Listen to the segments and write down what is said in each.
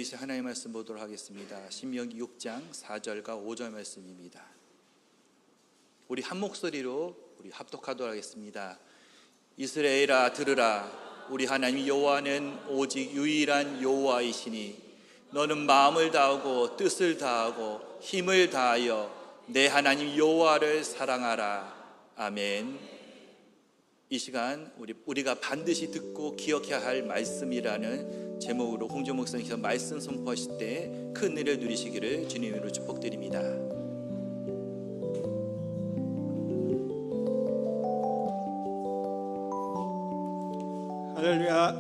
우리 하나님의 말씀 보도록 하겠습니다. 신명기 6장 4절과 5절 말씀입니다. 우리 한 목소리로 우리 합독하도록 하겠습니다. 이스라엘아 들으라. 우리 하나님 여호와는 오직 유일한 여호와이시니 너는 마음을 다하고 뜻을 다하고 힘을 다하여 내 하나님 여호와를 사랑하라. 아멘. 이 시간 우리가 반드시 듣고 기억해야 할 말씀이라는 제목으로 홍준 목사님께서 말씀 선포하실 때 큰 은혜를 누리시기를 주님으로 축복드립니다. 할렐루야.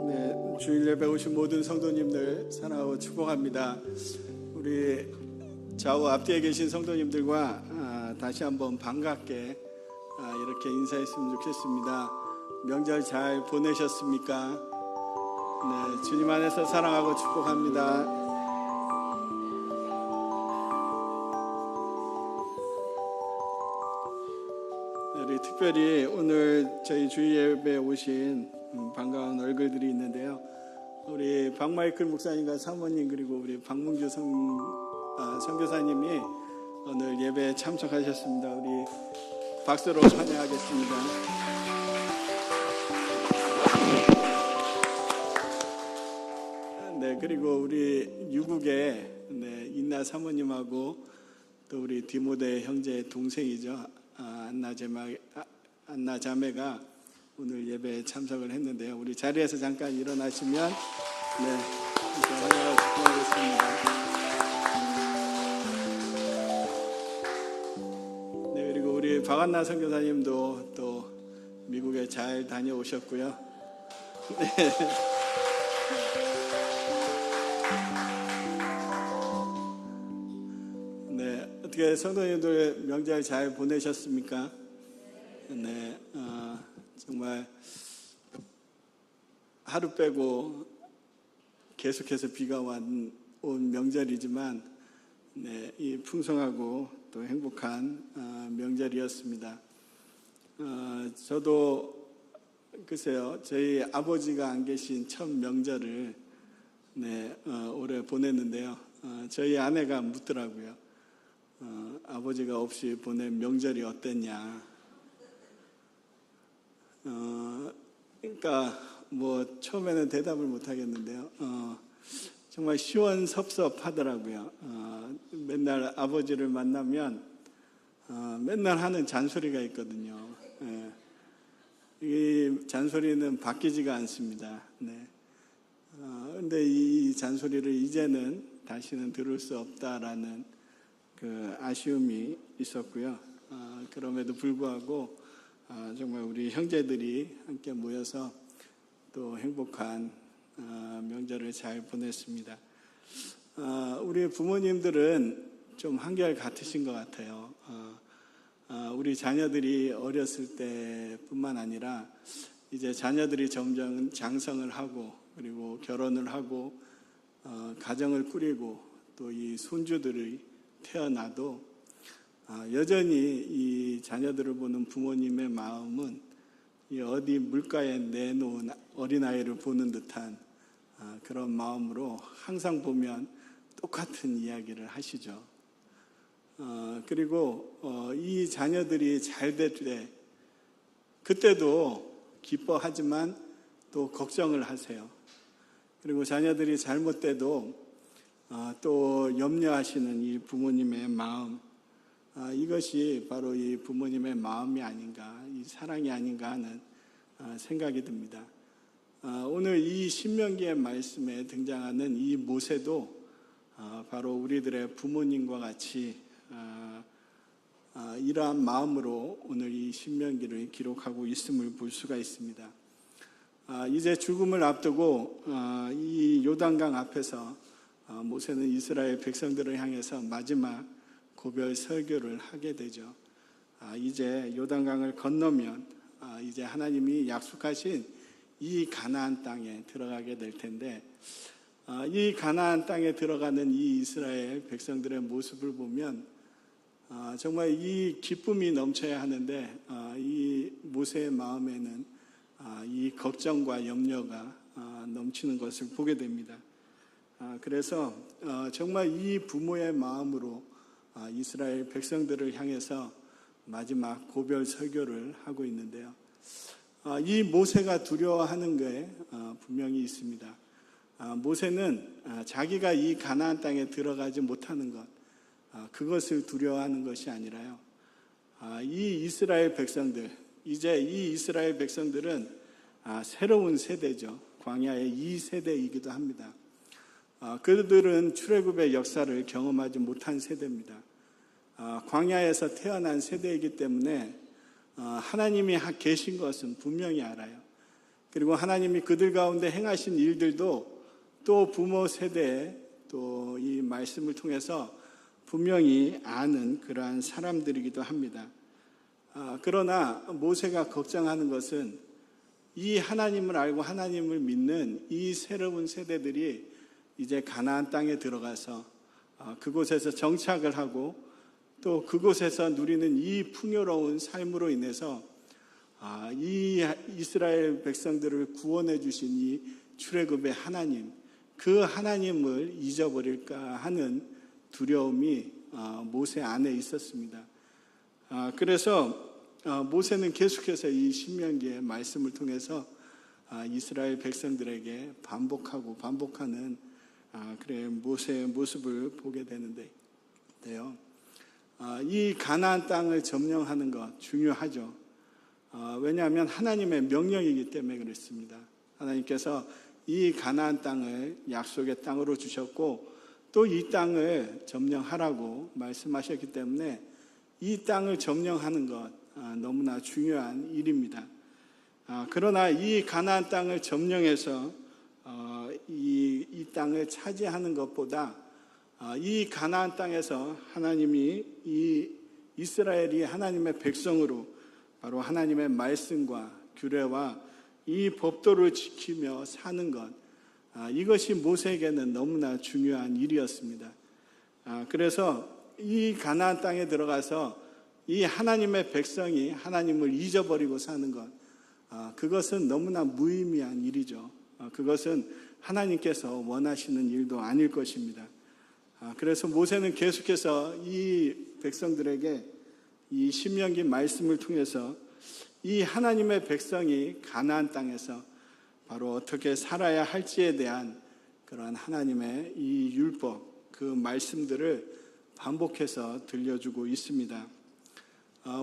네, 주일 예배 오신 모든 성도님들 사랑하고 축복합니다. 우리 좌우 앞뒤에 계신 성도님들과 다시 한번 반갑게 이렇게 인사했으면 좋겠습니다. 명절 잘 보내셨습니까? 네, 주님 안에서 사랑하고 축복합니다. 우리 특별히 오늘 저희 주일 예배에 오신 반가운 얼굴들이 있는데요. 우리 박마이클 목사님과 사모님 그리고 우리 박문규 선교사님이 오늘 예배에 참석하셨습니다. 우리 박수로 환영하겠습니다. 네, 그리고 우리 유국의 인나 사모님하고 또 우리 디모데 형제 동생이죠. 안나 자매가 오늘 예배에 참석을 했는데요. 우리 자리에서 잠깐 일어나시면 환영하고 축복하겠습니다. 우리 박한나 선교사님도 또 미국에 잘 다녀오셨고요. 네, 어떻게 성도님들 명절 잘 보내셨습니까? 네, 정말 하루 빼고 계속해서 비가 온 명절이지만 이 풍성하고 또 행복한 명절이었습니다. 저도 글쎄요, 저희 아버지가 안 계신 첫 명절을 올해 보냈는데요. 저희 아내가 묻더라고요. 아버지가 없이 보낸 명절이 어땠냐. 그러니까 뭐 처음에는 대답을 못 하겠는데요. 정말 시원섭섭하더라고요. 맨날 아버지를 만나면 맨날 하는 잔소리가 있거든요. 이 잔소리는 바뀌지가 않습니다. 그런데 이 잔소리를 이제는 다시는 들을 수 없다라는 그 아쉬움이 있었고요. 그럼에도 불구하고 정말 우리 형제들이 함께 모여서 또 행복한 명절을 잘 보냈습니다. 우리 부모님들은 좀 한결 같으신 것 같아요. 우리 자녀들이 어렸을 때뿐만 아니라 이제 자녀들이 점점 장성을 하고 그리고 결혼을 하고 가정을 꾸리고 또 이 손주들이 태어나도 여전히 이 자녀들을 보는 부모님의 마음은 어디 물가에 내놓은 어린아이를 보는 듯한 그런 마음으로 항상 보면 똑같은 이야기를 하시죠. 그리고 이 자녀들이 잘 될 때 그때도 기뻐하지만 또 걱정을 하세요. 그리고 자녀들이 잘못돼도 또 염려하시는 이 부모님의 마음, 이것이 바로 이 부모님의 마음이 아닌가, 이 사랑이 아닌가 하는 생각이 듭니다. 오늘 이 신명기의 말씀에 등장하는 이 모세도 바로 우리들의 부모님과 같이 이러한 마음으로 오늘 이 신명기를 기록하고 있음을 볼 수가 있습니다. 이제 죽음을 앞두고 이 요단강 앞에서 모세는 이스라엘 백성들을 향해서 마지막 고별 설교를 하게 되죠. 이제 요단강을 건너면 이제 하나님이 약속하신 이 가나안 땅에 들어가게 될 텐데 이 가나안 땅에 들어가는 이 이스라엘 백성들의 모습을 보면 정말 이 기쁨이 넘쳐야 하는데 이 모세의 마음에는 이 걱정과 염려가 넘치는 것을 보게 됩니다. 그래서 정말 이 부모의 마음으로 이스라엘 백성들을 향해서 마지막 고별 설교를 하고 있는데요. 이 모세가 두려워하는 게 분명히 있습니다. 모세는 자기가 이 가나안 땅에 들어가지 못하는 것, 그것을 두려워하는 것이 아니라요. 이 이스라엘 백성들, 이제 이 이스라엘 백성들은 새로운 세대죠. 광야의 2세대이기도 합니다. 그들은 출애굽의 역사를 경험하지 못한 세대입니다. 광야에서 태어난 세대이기 때문에 하나님이 계신 것은 분명히 알아요. 그리고 하나님이 그들 가운데 행하신 일들도 또 부모 세대에 또 이 말씀을 통해서 분명히 아는 그러한 사람들이기도 합니다. 그러나 모세가 걱정하는 것은 이 하나님을 알고 하나님을 믿는 이 새로운 세대들이 이제 가나안 땅에 들어가서 그곳에서 정착을 하고 또 그곳에서 누리는 이 풍요로운 삶으로 인해서 이 이스라엘 백성들을 구원해 주신 이 출애굽의 하나님, 그 하나님을 잊어버릴까 하는 두려움이 모세 안에 있었습니다. 그래서 모세는 계속해서 이 신명기의 말씀을 통해서 이스라엘 백성들에게 반복하는 그래 모세의 모습을 보게 되는데요. 이 가나안 땅을 점령하는 것 중요하죠. 왜냐하면 하나님의 명령이기 때문에 그렇습니다. 하나님께서 이 가나안 땅을 약속의 땅으로 주셨고 또 이 땅을 점령하라고 말씀하셨기 때문에 이 땅을 점령하는 것 너무나 중요한 일입니다. 그러나 이 가나안 땅을 점령해서 이 땅을 차지하는 것보다 이 가나안 땅에서 하나님이 이 이스라엘이 하나님의 백성으로 바로 하나님의 말씀과 규례와 이 법도를 지키며 사는 것, 이것이 모세에게는 너무나 중요한 일이었습니다. 그래서 이 가나안 땅에 들어가서 이 하나님의 백성이 하나님을 잊어버리고 사는 것, 그것은 너무나 무의미한 일이죠. 그것은 하나님께서 원하시는 일도 아닐 것입니다. 그래서 모세는 계속해서 이 백성들에게 이 신명기 말씀을 통해서 이 하나님의 백성이 가나안 땅에서 바로 어떻게 살아야 할지에 대한 그런 하나님의 이 율법, 그 말씀들을 반복해서 들려주고 있습니다.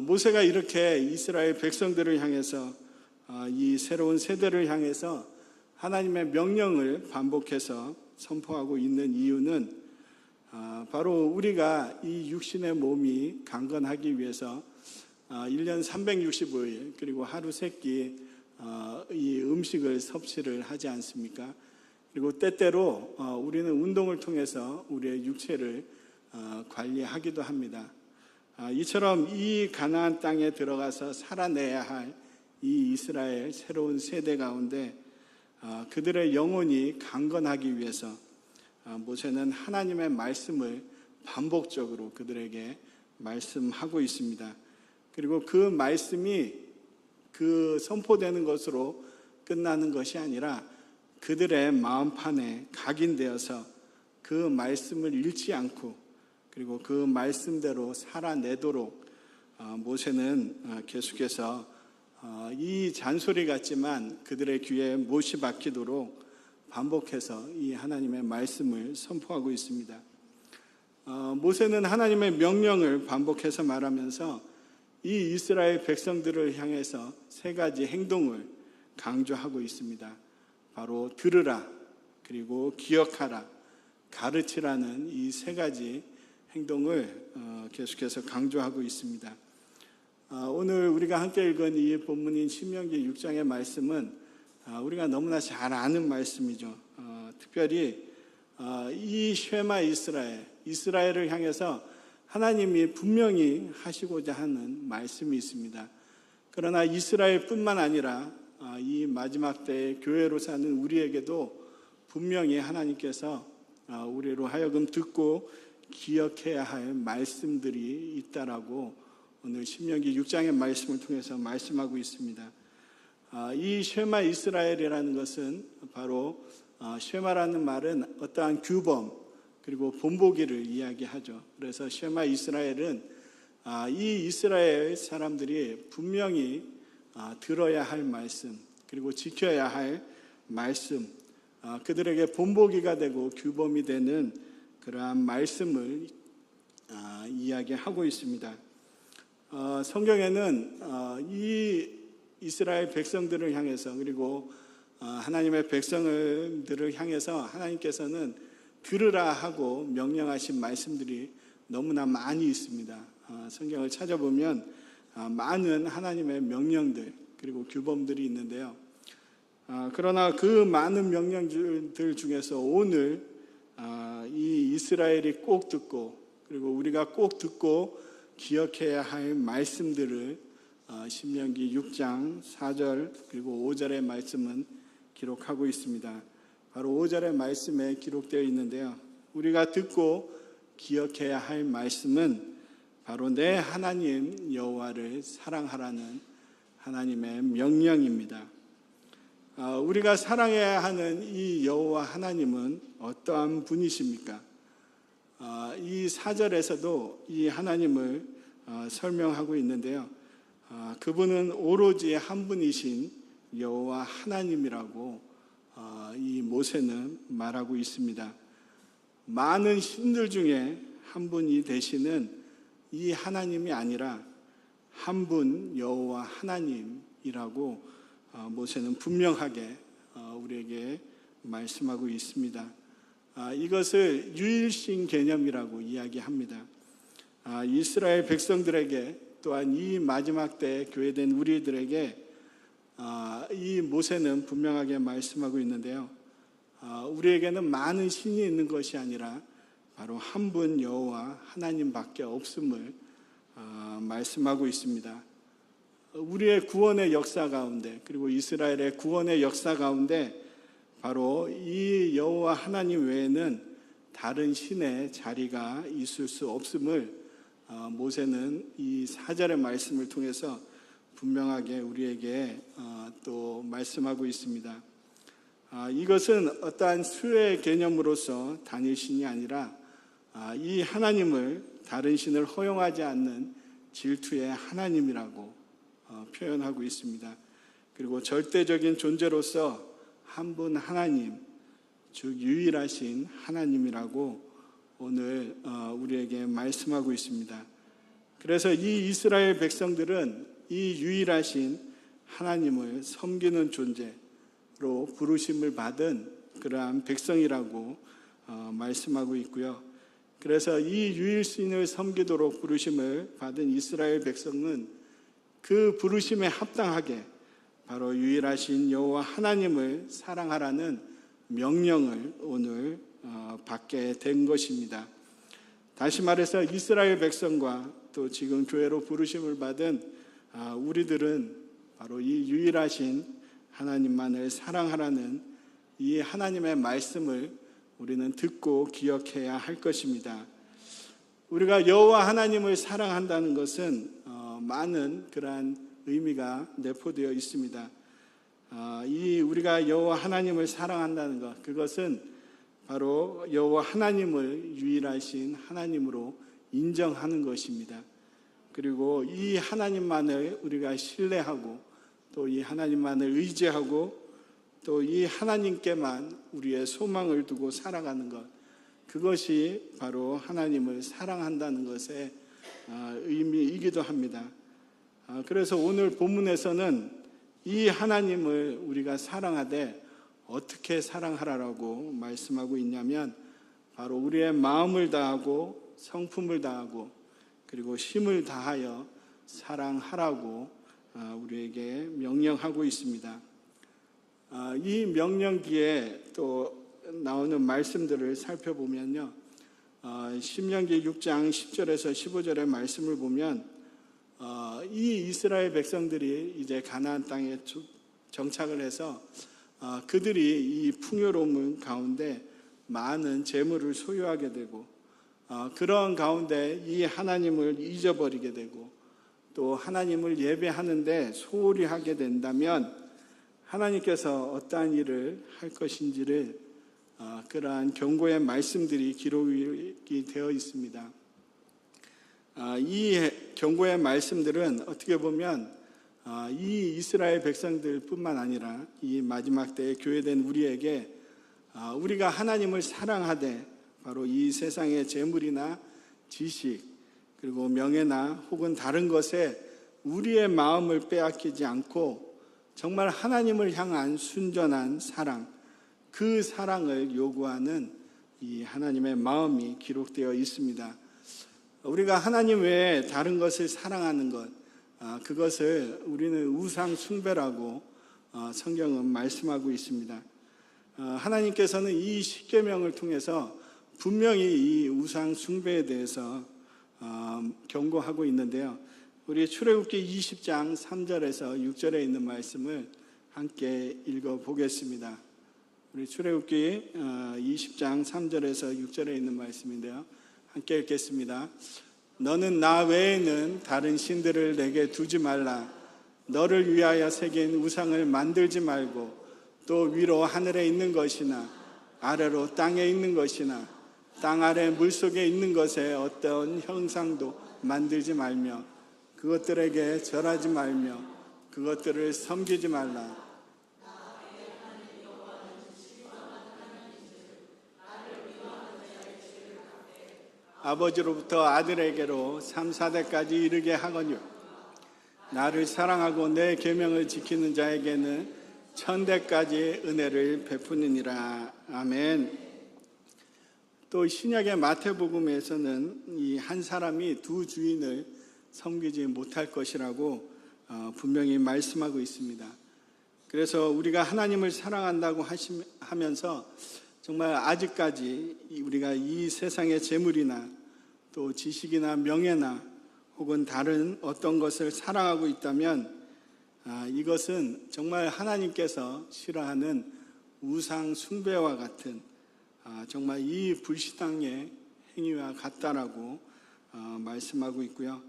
모세가 이렇게 이스라엘 백성들을 향해서 이 새로운 세대를 향해서 하나님의 명령을 반복해서 선포하고 있는 이유는 바로 우리가 이 육신의 몸이 강건하기 위해서 1년 365일 그리고 하루 세끼 이 음식을 섭취를 하지 않습니까? 그리고 때때로 우리는 운동을 통해서 우리의 육체를 관리하기도 합니다. 이처럼 이 가나안 땅에 들어가서 살아내야 할 이 이스라엘 새로운 세대 가운데 그들의 영혼이 강건하기 위해서 모세는 하나님의 말씀을 반복적으로 그들에게 말씀하고 있습니다. 그리고 그 말씀이 그 선포되는 것으로 끝나는 것이 아니라 그들의 마음판에 각인되어서 그 말씀을 잃지 않고 그리고 그 말씀대로 살아내도록 모세는 계속해서 이 잔소리 같지만 그들의 귀에 못이 박히도록 반복해서 이 하나님의 말씀을 선포하고 있습니다. 모세는 하나님의 명령을 반복해서 말하면서 이 이스라엘 백성들을 향해서 세 가지 행동을 강조하고 있습니다. 바로 들으라, 그리고 기억하라, 가르치라는 이 세 가지 행동을 계속해서 강조하고 있습니다. 오늘 우리가 함께 읽은 이 본문인 신명기 6장의 말씀은 우리가 너무나 잘 아는 말씀이죠. 특별히 이 쉐마 이스라엘을 향해서 하나님이 분명히 하시고자 하는 말씀이 있습니다. 그러나 이스라엘뿐만 아니라 이 마지막 때의 교회로 사는 우리에게도 분명히 하나님께서 우리로 하여금 듣고 기억해야 할 말씀들이 있다라고 오늘 신명기 6장의 말씀을 통해서 말씀하고 있습니다. 이 쉐마 이스라엘이라는 것은 바로 쉐마라는 말은 어떠한 규범 그리고 본보기를 이야기하죠. 그래서 쉐마 이스라엘은 이 이스라엘 사람들이 분명히 들어야 할 말씀 그리고 지켜야 할 말씀, 그들에게 본보기가 되고 규범이 되는 그러한 말씀을 이야기하고 있습니다. 성경에는 이 이스라엘 백성들을 향해서 그리고 하나님의 백성들을 향해서 하나님께서는 들으라 하고 명령하신 말씀들이 너무나 많이 있습니다. 성경을 찾아보면 많은 하나님의 명령들 그리고 규범들이 있는데요. 그러나 그 많은 명령들 중에서 오늘 이 이스라엘이 꼭 듣고 그리고 우리가 꼭 듣고 기억해야 할 말씀들을 신명기 6장 4절 그리고 5절의 말씀은 기록하고 있습니다. 바로 5절의 말씀에 기록되어 있는데요. 우리가 듣고 기억해야 할 말씀은 바로 내 하나님 여호와를 사랑하라는 하나님의 명령입니다. 우리가 사랑해야 하는 이 여호와 하나님은 어떠한 분이십니까? 이 4절에서도 이 하나님을 설명하고 있는데요. 그분은 오로지 한 분이신 여호와 하나님이라고 이 모세는 말하고 있습니다. 많은 신들 중에 한 분이 되시는 이 하나님이 아니라 한 분 여호와 하나님이라고 모세는 분명하게 우리에게 말씀하고 있습니다. 이것을 유일신 개념이라고 이야기합니다. 이스라엘 백성들에게 또한 이 마지막 때 교회된 우리들에게 이 모세는 분명하게 말씀하고 있는데요. 우리에게는 많은 신이 있는 것이 아니라 바로 한 분 여호와 하나님밖에 없음을 말씀하고 있습니다. 우리의 구원의 역사 가운데 그리고 이스라엘의 구원의 역사 가운데 바로 이 여호와 하나님 외에는 다른 신의 자리가 있을 수 없음을 모세는 이 4절의 말씀을 통해서 분명하게 우리에게 또 말씀하고 있습니다. 이것은 어떠한 수의 개념으로서 단일 신이 아니라 이 하나님을 다른 신을 허용하지 않는 질투의 하나님이라고 표현하고 있습니다. 그리고 절대적인 존재로서 한 분 하나님, 즉 유일하신 하나님이라고 오늘 우리에게 말씀하고 있습니다. 그래서 이 이스라엘 백성들은 이 유일하신 하나님을 섬기는 존재로 부르심을 받은 그러한 백성이라고 말씀하고 있고요. 그래서 이 유일신을 섬기도록 부르심을 받은 이스라엘 백성은 그 부르심에 합당하게 바로 유일하신 여호와 하나님을 사랑하라는 명령을 오늘 받게 된 것입니다. 다시 말해서 이스라엘 백성과 또 지금 교회로 부르심을 받은 우리들은 바로 이 유일하신 하나님만을 사랑하라는 이 하나님의 말씀을 우리는 듣고 기억해야 할 것입니다. 우리가 여호와 하나님을 사랑한다는 것은 많은 그러한 의미가 내포되어 있습니다. 이 우리가 여호와 하나님을 사랑한다는 것, 그것은 바로 여호와 하나님을 유일하신 하나님으로 인정하는 것입니다. 그리고 이 하나님만을 우리가 신뢰하고 또 이 하나님만을 의지하고 또 이 하나님께만 우리의 소망을 두고 살아가는 것, 그것이 바로 하나님을 사랑한다는 것의 의미이기도 합니다. 그래서 오늘 본문에서는 이 하나님을 우리가 사랑하되 어떻게 사랑하라고 말씀하고 있냐면 바로 우리의 마음을 다하고 성품을 다하고 그리고 힘을 다하여 사랑하라고 우리에게 명령하고 있습니다. 이 명령기에 또 나오는 말씀들을 살펴보면요, 신명기 6장 10절에서 15절의 말씀을 보면 이 이스라엘 백성들이 이제 가나안 땅에 정착을 해서 그들이 이 풍요로움 가운데 많은 재물을 소유하게 되고 그런 가운데 이 하나님을 잊어버리게 되고 또 하나님을 예배하는데 소홀히 하게 된다면 하나님께서 어떠한 일을 할 것인지를 그러한 경고의 말씀들이 기록이 되어 있습니다. 이 경고의 말씀들은 어떻게 보면 이 이스라엘 백성들뿐만 아니라 이 마지막 때에 교회된 우리에게 우리가 하나님을 사랑하되 바로 이 세상의 재물이나 지식 그리고 명예나 혹은 다른 것에 우리의 마음을 빼앗기지 않고 정말 하나님을 향한 순전한 사랑, 그 사랑을 요구하는 이 하나님의 마음이 기록되어 있습니다. 우리가 하나님 외에 다른 것을 사랑하는 것, 그것을 우리는 우상 숭배라고 성경은 말씀하고 있습니다. 하나님께서는 이 십계명을 통해서 분명히 이 우상 숭배에 대해서 경고하고 있는데요. 우리 출애굽기 20장 3절에서 6절에 있는 말씀을 함께 읽어보겠습니다. 우리 출애굽기 20장 3절에서 6절에 있는 말씀인데요. 함께 읽겠습니다. 너는 나 외에는 다른 신들을 내게 두지 말라. 너를 위하여 새긴 우상을 만들지 말고 또 위로 하늘에 있는 것이나 아래로 땅에 있는 것이나 땅 아래 물속에 있는 것에 어떤 형상도 만들지 말며 그것들에게 절하지 말며 그것들을 섬기지 말라. 아버지로부터 아들에게로 3, 4대까지 이르게 하거니와 나를 사랑하고 내 계명을 지키는 자에게는 1000대까지 은혜를 베푸느니라. 아멘. 또 신약의 마태복음에서는 이 한 사람이 두 주인을 섬기지 못할 것이라고 분명히 말씀하고 있습니다. 그래서 우리가 하나님을 사랑한다고 하면서 정말 아직까지 우리가 이 세상의 재물이나 또 지식이나 명예나 혹은 다른 어떤 것을 사랑하고 있다면 이것은 정말 하나님께서 싫어하는 우상 숭배와 같은 정말 이 불신앙의 행위와 같다라고 말씀하고 있고요.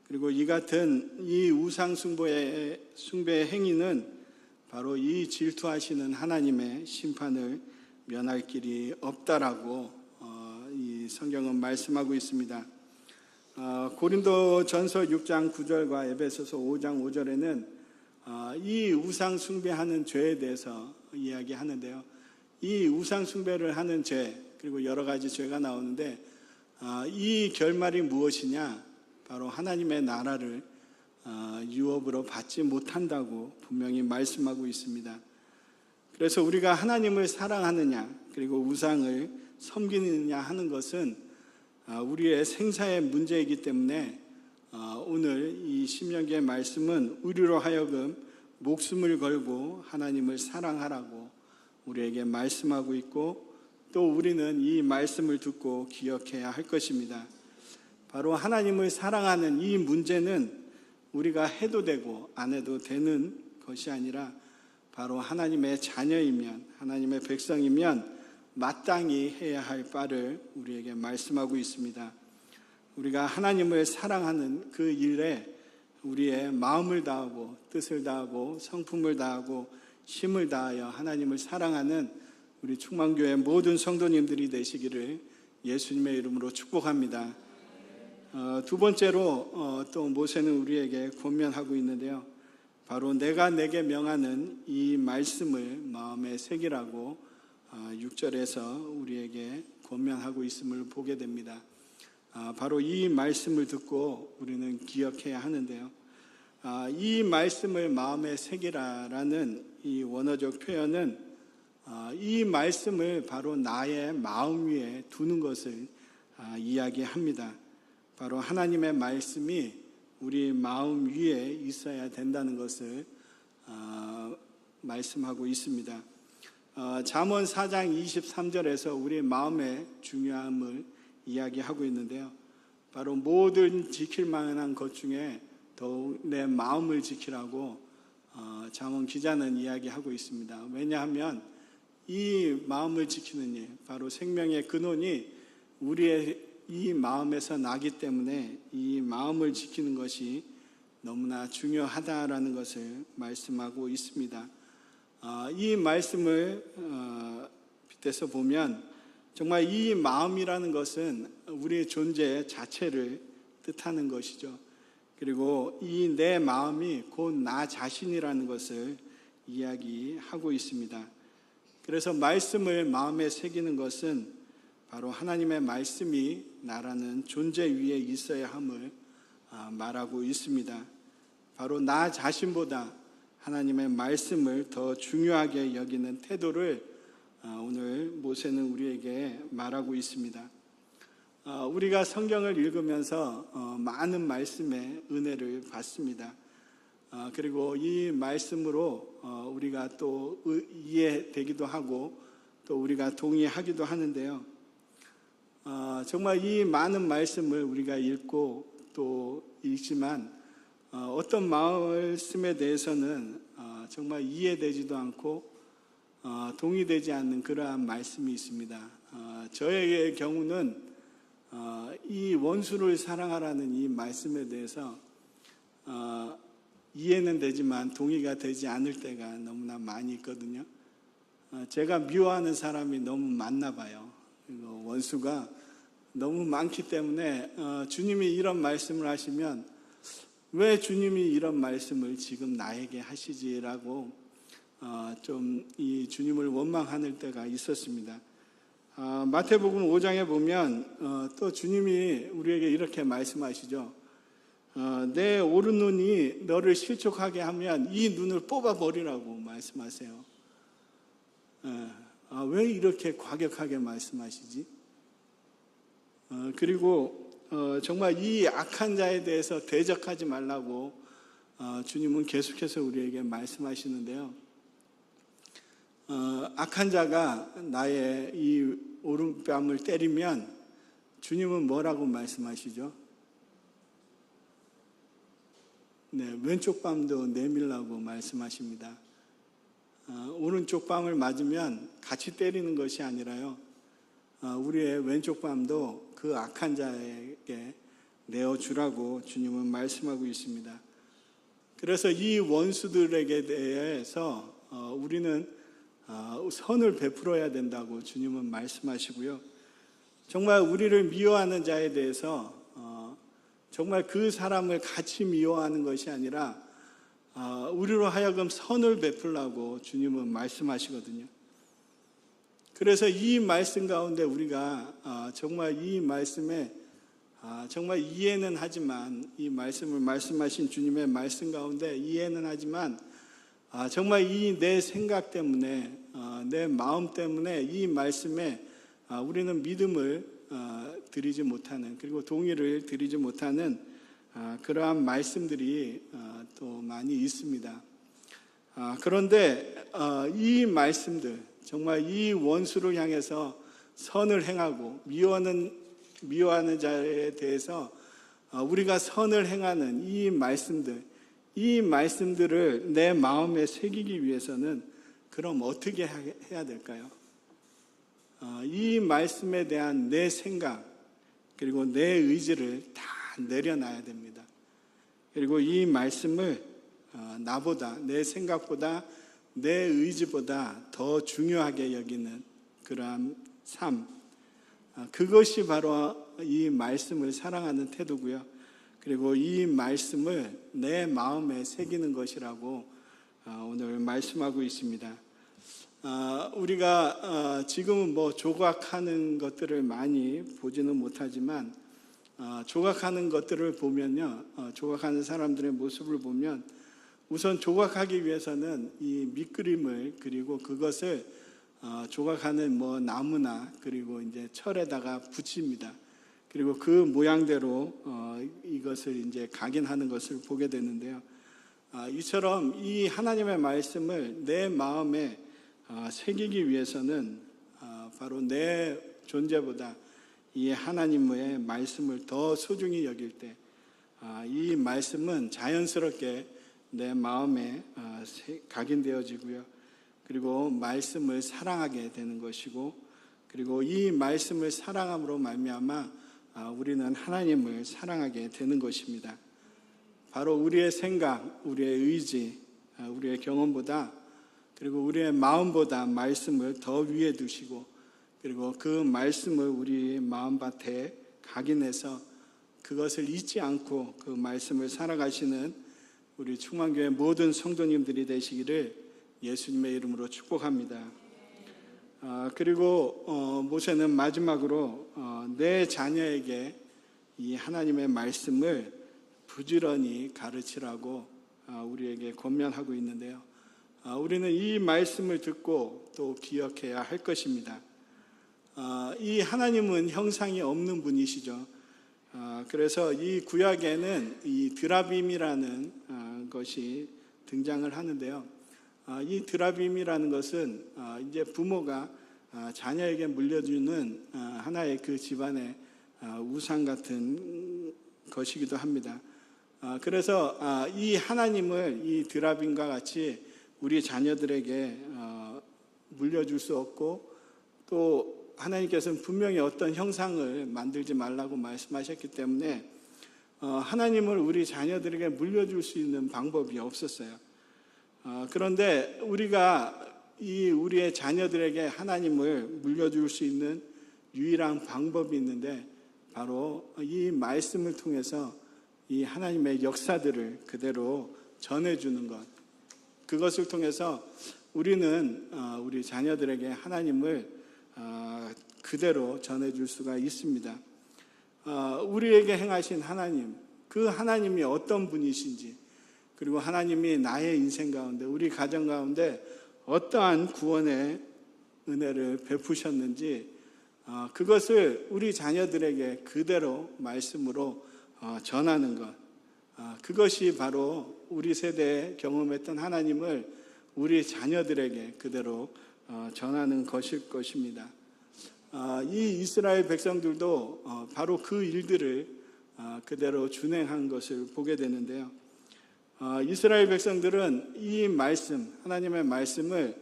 그리고 이 같은 이 우상 숭배의 행위는 바로 이 질투하시는 하나님의 심판을 면할 길이 없다라고 이 성경은 말씀하고 있습니다. 고린도전서 6장 9절과 에베소서 5장 5절에는 이 우상 숭배하는 죄에 대해서 이야기하는데요. 이 우상 숭배를 하는 죄 그리고 여러 가지 죄가 나오는데 이 결말이 무엇이냐? 바로 하나님의 나라를 유업으로 받지 못한다고 분명히 말씀하고 있습니다. 그래서 우리가 하나님을 사랑하느냐 그리고 우상을 섬기느냐 하는 것은 우리의 생사의 문제이기 때문에 오늘 이 신명기의 말씀은 우리로 하여금 목숨을 걸고 하나님을 사랑하라고 우리에게 말씀하고 있고 또 우리는 이 말씀을 듣고 기억해야 할 것입니다. 바로 하나님을 사랑하는 이 문제는 우리가 해도 되고 안 해도 되는 것이 아니라 바로 하나님의 자녀이면 하나님의 백성이면 마땅히 해야 할 바를 우리에게 말씀하고 있습니다. 우리가 하나님을 사랑하는 그 일에 우리의 마음을 다하고 뜻을 다하고 성품을 다하고 힘을 다하여 하나님을 사랑하는 우리 충만교회 모든 성도님들이 되시기를 예수님의 이름으로 축복합니다. 두 번째로 또 모세는 우리에게 권면하고 있는데요. 바로 내가 내게 명하는 이 말씀을 마음에 새기라고 6절에서 우리에게 권면하고 있음을 보게 됩니다. 바로 이 말씀을 듣고 우리는 기억해야 하는데요. 이 말씀을 마음에 새기라라는 이 원어적 표현은 이 말씀을 바로 나의 마음 위에 두는 것을 이야기합니다. 바로 하나님의 말씀이 우리 마음 위에 있어야 된다는 것을 말씀하고 있습니다. 잠언 4장 23절에서 우리 마음의 중요함을 이야기하고 있는데요. 바로 모든 지킬 만한 것 중에 더욱 내 마음을 지키라고 잠언 기자는 이야기하고 있습니다. 왜냐하면 이 마음을 지키는 일, 바로 생명의 근원이 우리의 이 마음에서 나기 때문에 이 마음을 지키는 것이 너무나 중요하다라는 것을 말씀하고 있습니다. 이 말씀을 빗대서 보면 정말 이 마음이라는 것은 우리의 존재 자체를 뜻하는 것이죠. 그리고 이 내 마음이 곧 나 자신이라는 것을 이야기하고 있습니다. 그래서 말씀을 마음에 새기는 것은 바로 하나님의 말씀이 나라는 존재 위에 있어야 함을 말하고 있습니다. 바로 나 자신보다 하나님의 말씀을 더 중요하게 여기는 태도를 오늘 모세는 우리에게 말하고 있습니다. 우리가 성경을 읽으면서 많은 말씀의 은혜를 받습니다. 그리고 이 말씀으로 우리가 또 이해되기도 하고 또 우리가 동의하기도 하는데요. 정말 이 많은 말씀을 우리가 읽고 또 읽지만 어떤 말씀에 대해서는 정말 이해되지도 않고 동의되지 않는 그러한 말씀이 있습니다. 저의 경우는 이 원수를 사랑하라는 이 말씀에 대해서 이해는 되지만 동의가 되지 않을 때가 너무나 많이 있거든요. 제가 미워하는 사람이 너무 많나 봐요. 원수가 너무 많기 때문에 주님이 이런 말씀을 하시면 왜 주님이 이런 말씀을 지금 나에게 하시지라고 좀 이 주님을 원망하는 때가 있었습니다. 마태복음 5장에 보면 또 주님이 우리에게 이렇게 말씀하시죠. 내 오른눈이 너를 실족하게 하면 이 눈을 뽑아버리라고 말씀하세요. 왜 이렇게 과격하게 말씀하시지? 그리고 정말 이 악한 자에 대해서 대적하지 말라고 주님은 계속해서 우리에게 말씀하시는데요. 악한 자가 나의 이 오른뺨을 때리면 주님은 뭐라고 말씀하시죠? 네, 왼쪽 뺨도 내밀라고 말씀하십니다. 오른쪽 뺨을 맞으면 같이 때리는 것이 아니라요. 우리의 왼쪽 뺨도 그 악한 자에게 내어주라고 주님은 말씀하고 있습니다. 그래서 이 원수들에게 대해서 우리는 선을 베풀어야 된다고 주님은 말씀하시고요. 정말 우리를 미워하는 자에 대해서 정말 그 사람을 같이 미워하는 것이 아니라 우리로 하여금 선을 베풀라고 주님은 말씀하시거든요. 그래서 이 말씀 가운데 우리가 정말 이 말씀에 정말 이해는 하지만 이 말씀을 말씀하신 주님의 말씀 가운데 이해는 하지만 정말 이 내 생각 때문에 내 마음 때문에 이 말씀에 우리는 믿음을 드리지 못하는 그리고 동의를 드리지 못하는 그러한 말씀들이 또 많이 있습니다. 그런데 이 말씀들 정말 이 원수를 향해서 선을 행하고 미워하는 자에 대해서 우리가 선을 행하는 이 말씀들을 내 마음에 새기기 위해서는 그럼 어떻게 해야 될까요? 이 말씀에 대한 내 생각 그리고 내 의지를 다 내려놔야 됩니다. 그리고 이 말씀을 나보다 내 생각보다 내 의지보다 더 중요하게 여기는 그러한 삶, 그것이 바로 이 말씀을 사랑하는 태도고요. 그리고 이 말씀을 내 마음에 새기는 것이라고 오늘 말씀하고 있습니다. 우리가 지금은 조각하는 것들을 많이 보지는 못하지만 조각하는 것들을 보면요, 조각하는 사람들의 모습을 보면 우선 조각하기 위해서는 이 밑그림을 그리고 그것을 조각하는 나무나 그리고 이제 철에다가 붙입니다. 그리고 그 모양대로 이것을 이제 각인하는 것을 보게 되는데요. 이처럼 이 하나님의 말씀을 내 마음에 새기기 위해서는 바로 내 존재보다 이 하나님의 말씀을 더 소중히 여길 때 이 말씀은 자연스럽게 내 마음에 각인되어지고요. 그리고 말씀을 사랑하게 되는 것이고 그리고 이 말씀을 사랑함으로 말미암아 우리는 하나님을 사랑하게 되는 것입니다. 바로 우리의 생각, 우리의 의지, 우리의 경험보다 그리고 우리의 마음보다 말씀을 더 위에 두시고, 그리고 그 말씀을 우리 마음밭에 각인해서 그것을 잊지 않고 그 말씀을 살아가시는 우리 충만교회 모든 성도님들이 되시기를 예수님의 이름으로 축복합니다. 그리고 모세는 마지막으로 내 자녀에게 이 하나님의 말씀을 부지런히 가르치라고 우리에게 권면하고 있는데요. 우리는 이 말씀을 듣고 또 기억해야 할 것입니다. 이 하나님은 형상이 없는 분이시죠. 그래서 이 구약에는 이 드라빔이라는 것이 등장을 하는데요. 이 드라빔이라는 것은 이제 부모가 자녀에게 물려주는 하나의 그 집안의 우상 같은 것이기도 합니다. 그래서 이 하나님을 이 드라빔과 같이 우리 자녀들에게 물려줄 수 없고, 또 하나님께서는 분명히 어떤 형상을 만들지 말라고 말씀하셨기 때문에 하나님을 우리 자녀들에게 물려줄 수 있는 방법이 없었어요. 그런데 우리가 우리의 자녀들에게 하나님을 물려줄 수 있는 유일한 방법이 있는데, 바로 이 말씀을 통해서 이 하나님의 역사들을 그대로 전해주는 것, 그것을 통해서 우리는 우리 자녀들에게 하나님을 그대로 전해줄 수가 있습니다. 우리에게 행하신 하나님, 그 하나님이 어떤 분이신지, 그리고 하나님이 나의 인생 가운데, 우리 가정 가운데 어떠한 구원의 은혜를 베푸셨는지, 그것을 우리 자녀들에게 그대로 말씀으로 전하는 것, 그것이 바로 우리 세대에 경험했던 하나님을 우리 자녀들에게 그대로 전하는 것일 것입니다. 이 이스라엘 백성들도 바로 그 일들을 그대로 준행한 것을 보게 되는데요. 이스라엘 백성들은 이 말씀, 하나님의 말씀을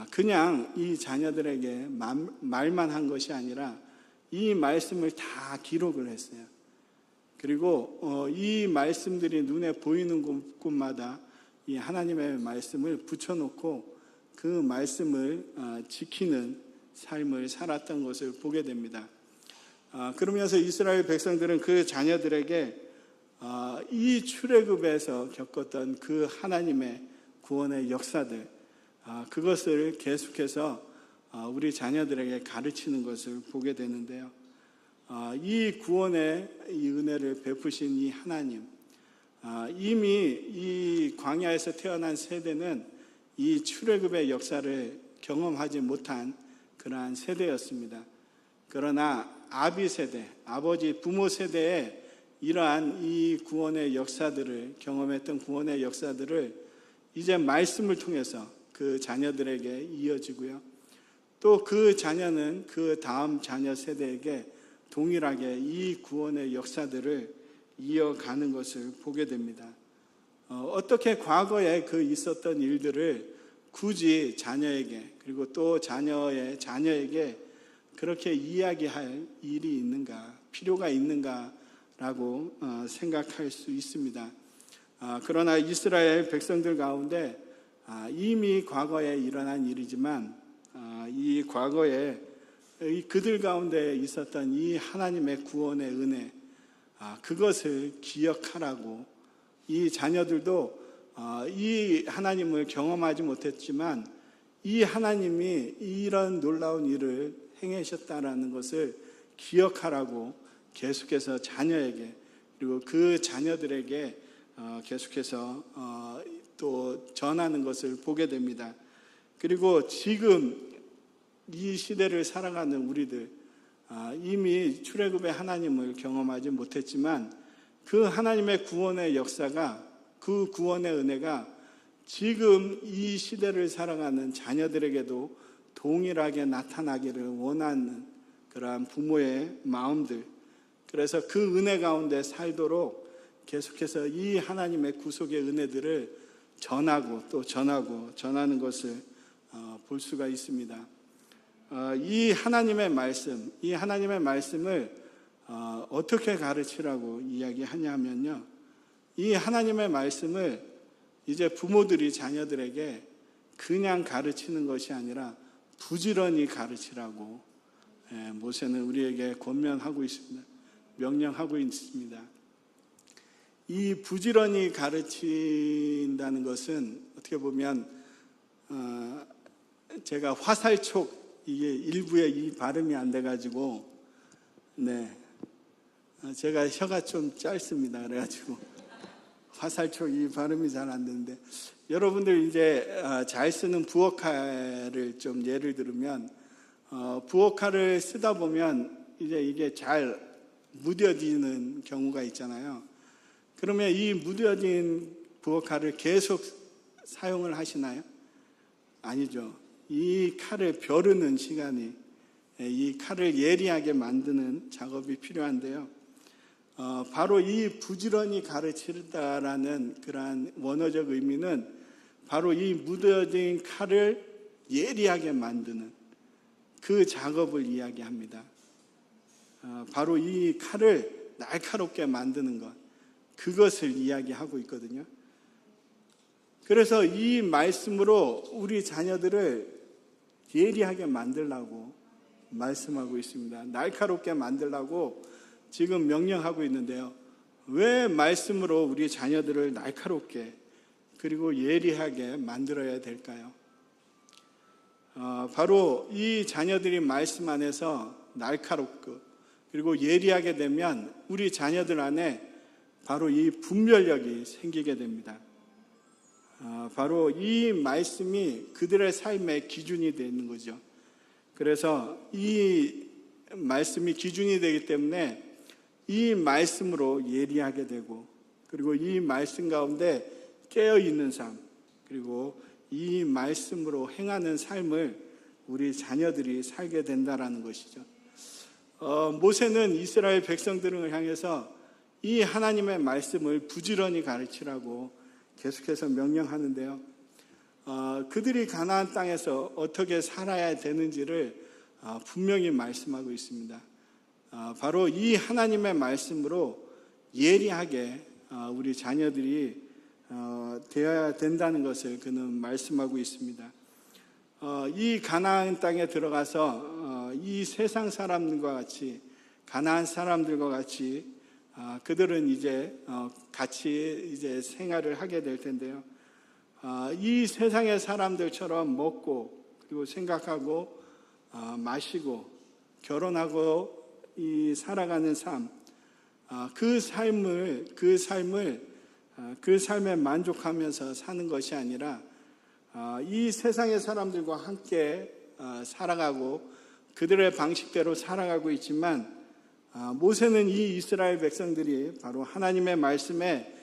그냥 이 자녀들에게 말만 한 것이 아니라 이 말씀을 다 기록을 했어요. 그리고 이 말씀들이 눈에 보이는 곳마다 이 하나님의 말씀을 붙여놓고 그 말씀을 지키는 삶을 살았던 것을 보게 됩니다. 그러면서 이스라엘 백성들은 그 자녀들에게 이 출애굽에서 겪었던 그 하나님의 구원의 역사들, 그것을 계속해서 우리 자녀들에게 가르치는 것을 보게 되는데요. 이 구원의 이 은혜를 베푸신 이 하나님, 이미 이 광야에서 태어난 세대는 이 출애굽의 역사를 경험하지 못한 그러한 세대였습니다. 그러나 아비 세대, 아버지 부모 세대에 이러한 이 구원의 역사들을 경험했던 구원의 역사들을 이제 말씀을 통해서 그 자녀들에게 이어지고요. 또 그 자녀는 그 다음 자녀 세대에게 동일하게 이 구원의 역사들을 이어가는 것을 보게 됩니다. 어떻게 과거에 그 있었던 일들을 굳이 자녀에게, 그리고 또 자녀의 자녀에게 그렇게 이야기할 일이 있는가, 필요가 있는가라고 생각할 수 있습니다. 그러나 이스라엘 백성들 가운데 이미 과거에 일어난 일이지만 이 과거에 그들 가운데 있었던 이 하나님의 구원의 은혜, 그것을 기억하라고, 이 자녀들도 이 하나님을 경험하지 못했지만 이 하나님이 이런 놀라운 일을 행하셨다라는 것을 기억하라고 계속해서 자녀에게, 그리고 그 자녀들에게 계속해서 또 전하는 것을 보게 됩니다. 그리고 지금 이 시대를 살아가는 우리들, 이미 출애굽의 하나님을 경험하지 못했지만 그 하나님의 구원의 역사가, 그 구원의 은혜가 지금 이 시대를 살아가는 자녀들에게도 동일하게 나타나기를 원하는 그러한 부모의 마음들, 그래서 그 은혜 가운데 살도록 계속해서 이 하나님의 구속의 은혜들을 전하고 또 전하는 것을 볼 수가 있습니다. 이 하나님의 말씀, 이 하나님의 말씀을 어떻게 가르치라고 이야기하냐면요, 이 하나님의 말씀을 이제 부모들이 자녀들에게 그냥 가르치는 것이 아니라 부지런히 가르치라고 모세는 우리에게 권면하고 있습니다. 명령하고 있습니다. 이 부지런히 가르친다는 것은 어떻게 보면 제가 화살촉, 이게 일부에 이 발음이 안 돼가지고 제가 혀가 좀 짧습니다. 그래가지고 화살촉 이 발음이 잘 안 되는데, 여러분들 이제 잘 쓰는 부엌칼을 좀 예를 들으면 부엌칼을 쓰다 보면 이제 이게 잘 무뎌지는 경우가 있잖아요. 그러면 이 무뎌진 부엌칼을 계속 사용을 하시나요? 아니죠. 이 칼을 벼르는 시간이, 이 칼을 예리하게 만드는 작업이 필요한데요. 바로 이 부지런히 가르치다라는 그러한 원어적 의미는 바로 이 무뎌진 칼을 예리하게 만드는 그 작업을 이야기합니다. 바로 이 칼을 날카롭게 만드는 것, 그것을 이야기하고 있거든요. 그래서 이 말씀으로 우리 자녀들을 예리하게 만들라고 말씀하고 있습니다. 날카롭게 만들라고 지금 명령하고 있는데요. 왜 말씀으로 우리 자녀들을 날카롭게 그리고 예리하게 만들어야 될까요? 바로 이 자녀들이 말씀 안에서 날카롭고 그리고 예리하게 되면 우리 자녀들 안에 바로 이 분별력이 생기게 됩니다. 바로 이 말씀이 그들의 삶의 기준이 되는 거죠. 그래서 이 말씀이 기준이 되기 때문에 이 말씀으로 예리하게 되고, 그리고 이 말씀 가운데 깨어있는 삶, 그리고 이 말씀으로 행하는 삶을 우리 자녀들이 살게 된다라는 것이죠. 모세는 이스라엘 백성들을 향해서 이 하나님의 말씀을 부지런히 가르치라고 계속해서 명령하는데요. 그들이 가나안 땅에서 어떻게 살아야 되는지를 분명히 말씀하고 있습니다. 바로 이 하나님의 말씀으로 예리하게 우리 자녀들이 되어야 된다는 것을 그는 말씀하고 있습니다. 이 가나안 땅에 들어가서 이 세상 사람들과 같이, 가나안 사람들과 같이 그들은 이제 같이 이제 생활을 하게 될 텐데요. 이 세상의 사람들처럼 먹고 그리고 생각하고 마시고 결혼하고 이 살아가는 삶, 그 삶에 만족하면서 사는 것이 아니라 이 세상의 사람들과 함께 살아가고 그들의 방식대로 살아가고 있지만, 모세는 이 이스라엘 백성들이 바로 하나님의 말씀에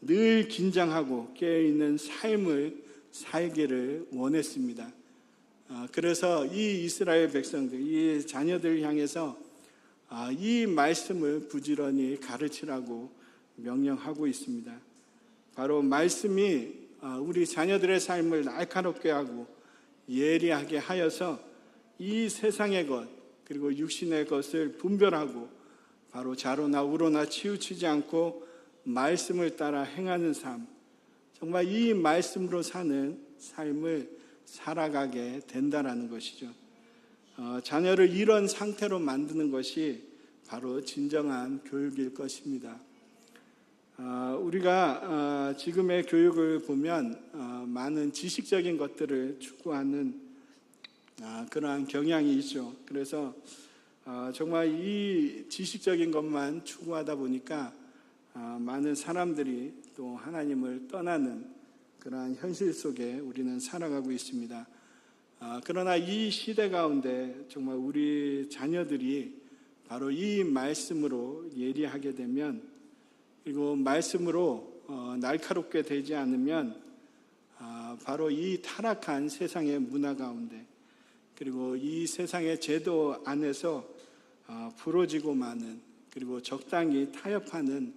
늘 긴장하고 깨어있는 삶을 살기를 원했습니다. 그래서 이 이스라엘 백성들, 이 자녀들을 향해서 이 말씀을 부지런히 가르치라고 명령하고 있습니다. 바로 말씀이 우리 자녀들의 삶을 날카롭게 하고 예리하게 하여서 이 세상의 것 그리고 육신의 것을 분별하고 바로 좌로나 우로나 치우치지 않고 말씀을 따라 행하는 삶, 정말 이 말씀으로 사는 삶을 살아가게 된다라는 것이죠. 자녀를 이런 상태로 만드는 것이 바로 진정한 교육일 것입니다. 우리가 지금의 교육을 보면 많은 지식적인 것들을 추구하는 그러한 경향이 있죠. 그래서 정말 이 지식적인 것만 추구하다 보니까 많은 사람들이 또 하나님을 떠나는 그러한 현실 속에 우리는 살아가고 있습니다. 그러나 이 시대 가운데 정말 우리 자녀들이 바로 이 말씀으로 예리하게 되면, 그리고 말씀으로 날카롭게 되지 않으면 바로 이 타락한 세상의 문화 가운데, 그리고 이 세상의 제도 안에서 부러지고 마는, 그리고 적당히 타협하는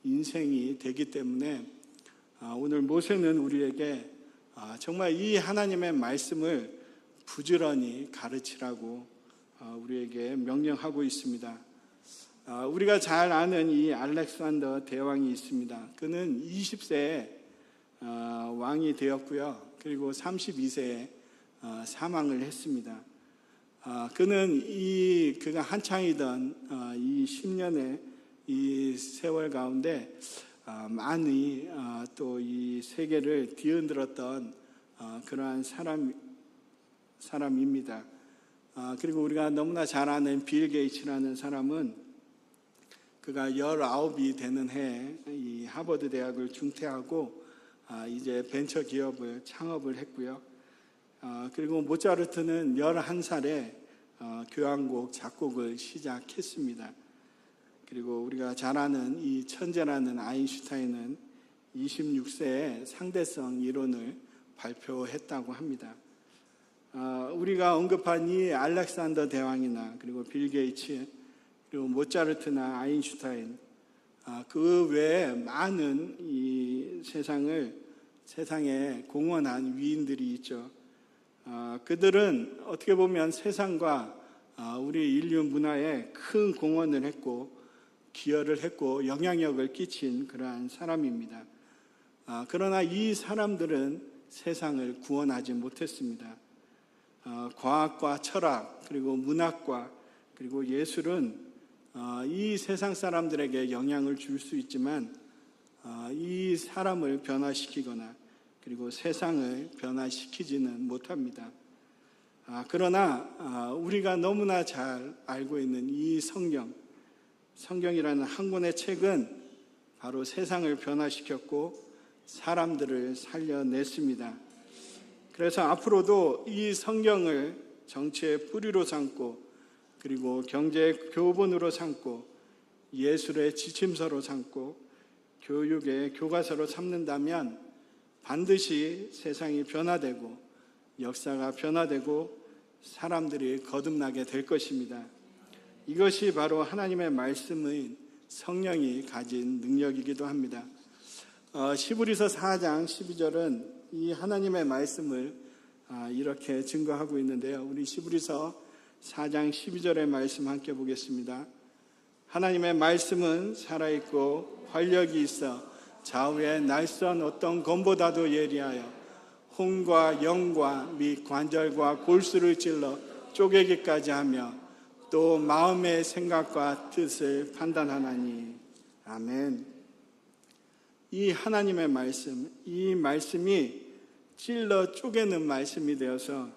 인생이 되기 때문에 오늘 모세는 우리에게 정말 이 하나님의 말씀을 부지런히 가르치라고 우리에게 명령하고 있습니다. 우리가 잘 아는 이 알렉산더 대왕이 있습니다. 그는 20세에 왕이 되었고요. 그리고 32세에 사망을 했습니다. 그는 그가 한창이던 이 10년의 이 세월 가운데 많이 또 이 세계를 뒤흔들었던 그러한 사람입니다. 그리고 우리가 너무나 잘 아는 빌 게이츠라는 사람은 그가 19이 되는 해에 이 하버드 대학을 중퇴하고 이제 벤처 기업을 창업을 했고요. 그리고 모차르트는 11살에 교향곡 작곡을 시작했습니다. 그리고 우리가 잘 아는 이 천재라는 아인슈타인은 26세에 상대성 이론을 발표했다고 합니다. 우리가 언급한 이 알렉산더 대왕이나 그리고 빌 게이츠 그리고 모차르트나 아인슈타인 그 외에 많은 이 세상에 공헌한 위인들이 있죠. 그들은 어떻게 보면 세상과 우리 인류 문화에 큰 공헌을 했고 기여를 했고 영향력을 끼친 그러한 사람입니다. 그러나 이 사람들은 세상을 구원하지 못했습니다. 과학과 철학 그리고 문학과 그리고 예술은 이 세상 사람들에게 영향을 줄 수 있지만 이 사람을 변화시키거나 그리고 세상을 변화시키지는 못합니다. 그러나 우리가 너무나 잘 알고 있는 이 성경이라는 한 권의 책은 바로 세상을 변화시켰고 사람들을 살려냈습니다. 그래서 앞으로도 이 성경을 정치의 뿌리로 삼고 그리고 경제의 교본으로 삼고 예술의 지침서로 삼고 교육의 교과서로 삼는다면 반드시 세상이 변화되고 역사가 변화되고 사람들이 거듭나게 될 것입니다. 이것이 바로 하나님의 말씀의 성령이 가진 능력이기도 합니다. 시브리서 4장 12절은 이 하나님의 말씀을 이렇게 증거하고 있는데요. 우리 시브리서 4장 12절의 말씀 함께 보겠습니다. 하나님의 말씀은 살아있고 활력이 있어 좌우의 날선 어떤 검보다도 예리하여 혼과 영과 및 관절과 골수를 찔러 쪼개기까지 하며 또 마음의 생각과 뜻을 판단하나니. 아멘. 이 하나님의 말씀, 이 말씀이 찔러 쪼개는 말씀이 되어서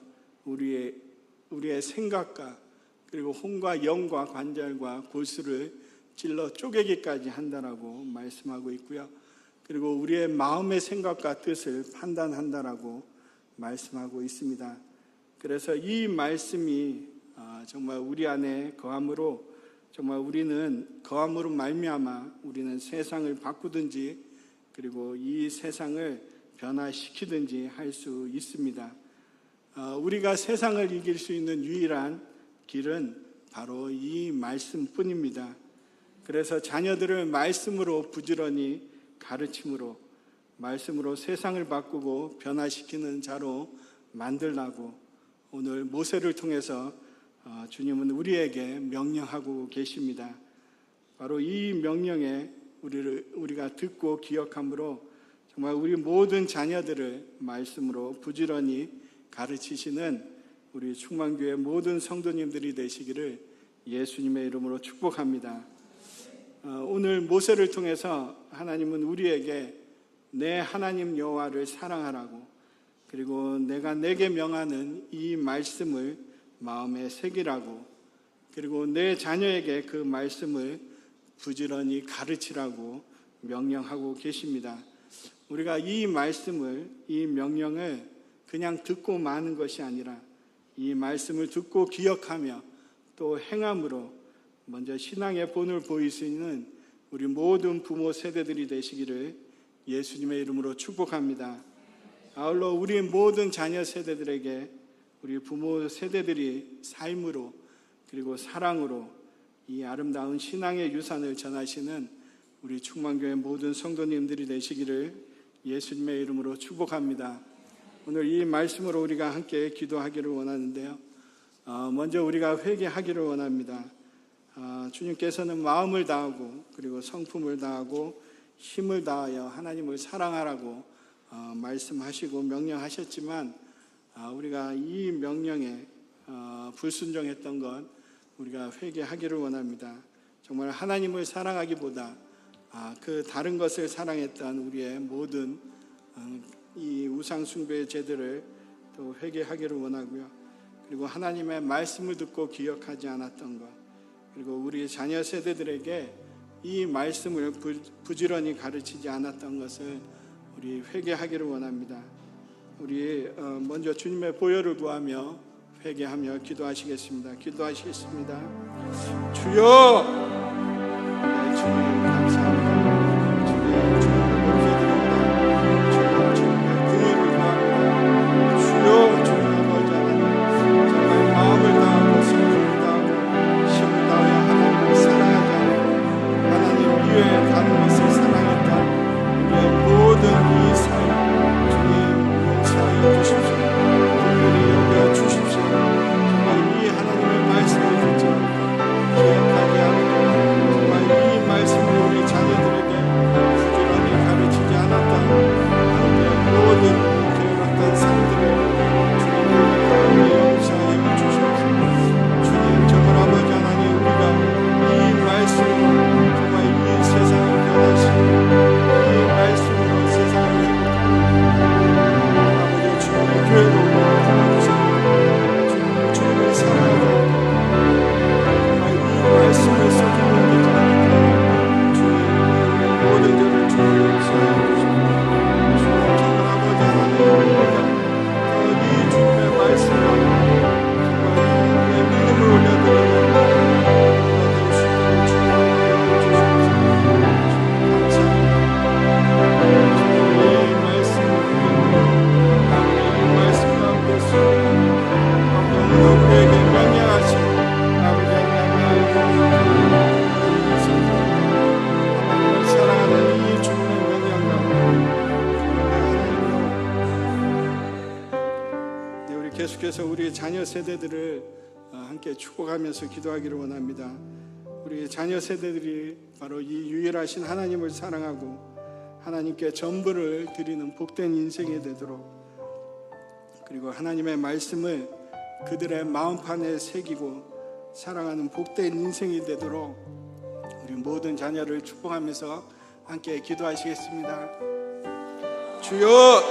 우리의 생각과 그리고 혼과 영과 관절과 골수를 찔러 쪼개기까지 한다라고 말씀하고 있고요. 그리고 우리의 마음의 생각과 뜻을 판단한다라고 말씀하고 있습니다. 그래서 이 말씀이 정말 우리 안에 거함으로 정말 우리는 거함으로 말미암아 우리는 세상을 바꾸든지 그리고 이 세상을 변화시키든지 할 수 있습니다. 우리가 세상을 이길 수 있는 유일한 길은 바로 이 말씀뿐입니다. 그래서 자녀들을 말씀으로 부지런히 가르침으로 말씀으로 세상을 바꾸고 변화시키는 자로 만들라고 오늘 모세를 통해서 주님은 우리에게 명령하고 계십니다. 바로 이 명령에 우리가 듣고 기억함으로 정말 우리 모든 자녀들을 말씀으로 부지런히 가르치시는 우리 충만교회 모든 성도님들이 되시기를 예수님의 이름으로 축복합니다. 오늘 모세를 통해서 하나님은 우리에게 내 하나님 여호와를 사랑하라고 그리고 내가 내게 명하는 이 말씀을 마음에 새기라고 그리고 내 자녀에게 그 말씀을 부지런히 가르치라고 명령하고 계십니다. 우리가 이 말씀을, 이 명령을 그냥 듣고 마는 것이 아니라 이 말씀을 듣고 기억하며 또 행함으로 먼저 신앙의 본을 보이시는 우리 모든 부모 세대들이 되시기를 예수님의 이름으로 축복합니다. 아울러 우리 모든 자녀 세대들에게 우리 부모 세대들이 삶으로 그리고 사랑으로 이 아름다운 신앙의 유산을 전하시는 우리 충만교회 모든 성도님들이 되시기를 예수님의 이름으로 축복합니다. 오늘 이 말씀으로 우리가 함께 기도하기를 원하는데요. 먼저 우리가 회개하기를 원합니다. 주님께서는 마음을 다하고 그리고 성품을 다하고 힘을 다하여 하나님을 사랑하라고 말씀하시고 명령하셨지만 우리가 이 명령에 불순종했던 것 우리가 회개하기를 원합니다. 정말 하나님을 사랑하기보다 그 다른 것을 사랑했던 우리의 모든 이 우상 숭배의 죄들을 또 회개하기를 원하고요. 그리고 하나님의 말씀을 듣고 기억하지 않았던 것, 그리고 우리 자녀 세대들에게 이 말씀을 부지런히 가르치지 않았던 것을 우리 회개하기를 원합니다. 우리 먼저 주님의 보혈을 구하며 회개하며 기도하시겠습니다. 기도하시겠습니다. 주여, 네, 주님 감사합니다. 주님 높여드립니다. 주님 주님의 긍휼을 구합니다. 주여, 주님 아버지 하나님, 정말 마음을 다하고 성품을 다하고 힘을 다하여 하나님을 사랑하지 않고 하나님 이외에 다른 것을 사랑했던 우리의 모든 이 사역 주님 용서하여 주십시오. 긍휼히 여겨 주십시오. 정말 이 하나님의 말씀을 듣지 기억하지 않고 정말 이 말씀을 우리 자녀들에게 부지런히 가르치지 않았던 우리의 모든 게으렀던 삶들을 주님 용서하여 주십시오. 주님 정말 아버지 하나님, 우리가 이 말씀으로 정말 이 세상을 변화시키고 이 말씀으로 세상을 아버지 주님의 교회로 불러주시고 주님을 사랑하고 정말 이 말씀을 썩히는 되지 않을까. 주님 모든 죄를 주님 용서하여 주시고 주님 정말 아버지 하나님, 우리가 이 주님의 말씀을 정말 내 믿음을 올려드리고 받아들일 수 있도록 주님 주시옵소서. 감사합니다. 주님의 말씀 가운데서 오늘 우리에게 명령하신 아버지 하나님을 사랑하는 이 주님의 명령 가운데 우리 계속해서 우리 자녀 세대들을 함께 축복하면서 기도하기를 원합니다. 우리 자녀 세대들이 바로 이 유일하신 하나님을 사랑하고 하나님께 전부를 드리는 복된 인생이 되도록, 그리고 하나님의 말씀을 그들의 마음판에 새기고 사랑하는 복된 인생이 되도록 우리 모든 자녀를 축복하면서 함께 기도하시겠습니다. 주여,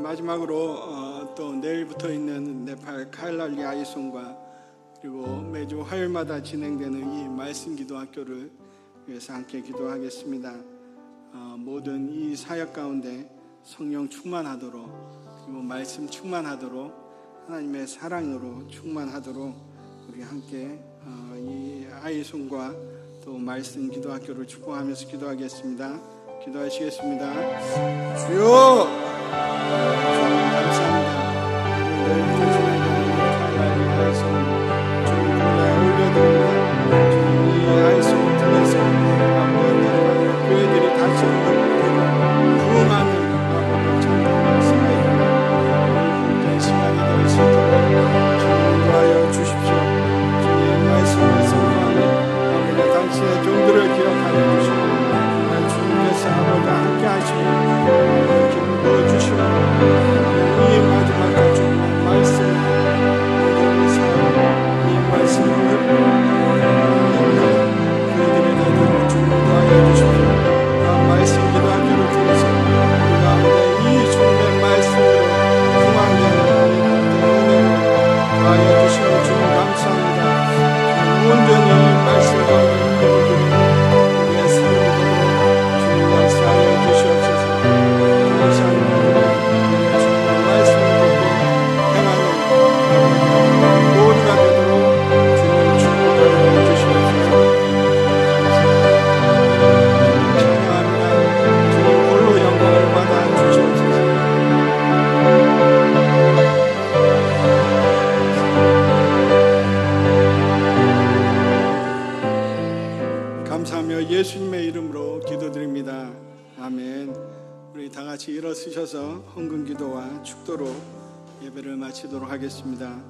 마지막으로 또 내일부터 있는 네팔 카일랄리 아이송과 그리고 매주 화요일마다 진행되는 이 말씀 기도 학교를 위해서 함께 기도하겠습니다. 모든 이 사역 가운데 성령 충만하도록, 그리고 말씀 충만하도록, 하나님의 사랑으로 충만하도록 우리 함께 이 아이송과 또 말씀 기도 학교를 축복하면서 기도하겠습니다. 기도하시겠습니다. 주여, 주님 감사합니다. 내일부터 진행되는 칼날리 아이송 주님 보좌에 올려드립니다. 주님 이 아이송을 통해서 아버지 교회들이 다시 한번 부흥하는 아버지 참된 말씀을 다 같이 일어서셔서 헌금기도와 축도로 예배를 마치도록 하겠습니다.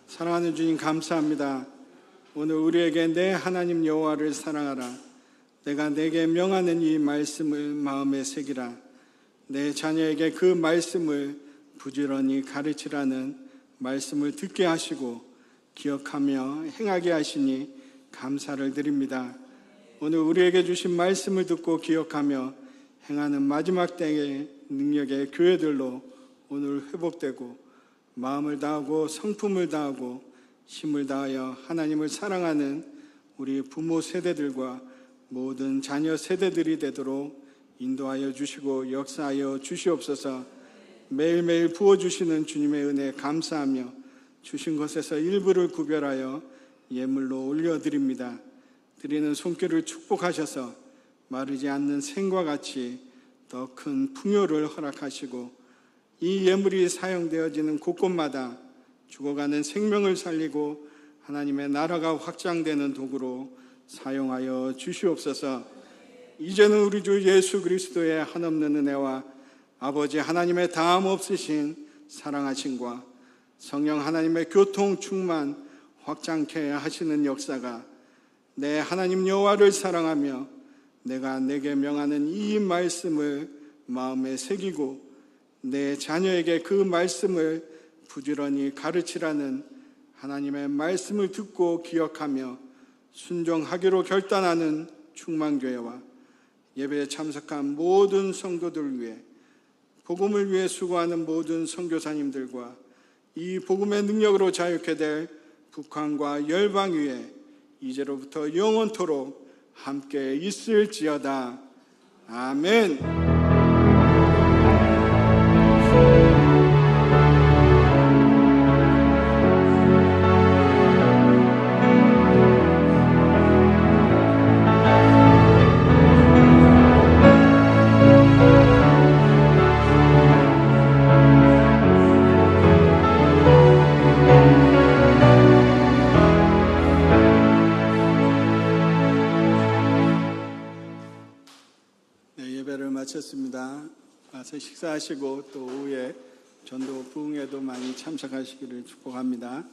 사랑하는 주님 감사합니다. 오늘 우리에게 내 하나님 여호와를 사랑하라, 내가 내게 명하는 이 말씀을 마음에 새기라, 내 자녀에게 그 말씀을 부지런히 가르치라는 말씀을 듣게 하시고 기억하며 행하게 하시니 감사를 드립니다. 오늘 우리에게 주신 말씀을 듣고 기억하며 행하는 마지막 때의 능력의 교회들로 오늘 회복되고 마음을 다하고 성품을 다하고 힘을 다하여 하나님을 사랑하는 우리 부모 세대들과 모든 자녀 세대들이 되도록 인도하여 주시고 역사하여 주시옵소서. 매일매일 부어주시는 주님의 은혜에 감사하며 주신 것에서 일부를 구별하여 예물로 올려드립니다. 드리는 손길을 축복하셔서 마르지 않는 샘과 같이 더 큰 풍요를 허락하시고 이 예물이 사용되어지는 곳곳마다 죽어가는 생명을 살리고 하나님의 나라가 확장되는 도구로 사용하여 주시옵소서. 이제는 우리 주 예수 그리스도의 한없는 은혜와 아버지 하나님의 다함 없으신 사랑하심과 성령 하나님의 교통 충만 확장케 하시는 역사가 내 하나님 여호와를 사랑하며 내가 내게 명하는 이 말씀을 마음에 새기고 내 자녀에게 그 말씀을 부지런히 가르치라는 하나님의 말씀을 듣고 기억하며 순종하기로 결단하는 충만교회와 예배에 참석한 모든 성도들을 위해 복음을 위해 수고하는 모든 선교사님들과 이 복음의 능력으로 자유케 될 북한과 열방 위에 이제로부터 영원토록 함께 있을지어다. 아멘. 예배를 마쳤습니다. 와서 식사하시고 또 오후에 전도 부흥회도 많이 참석하시기를 축복합니다.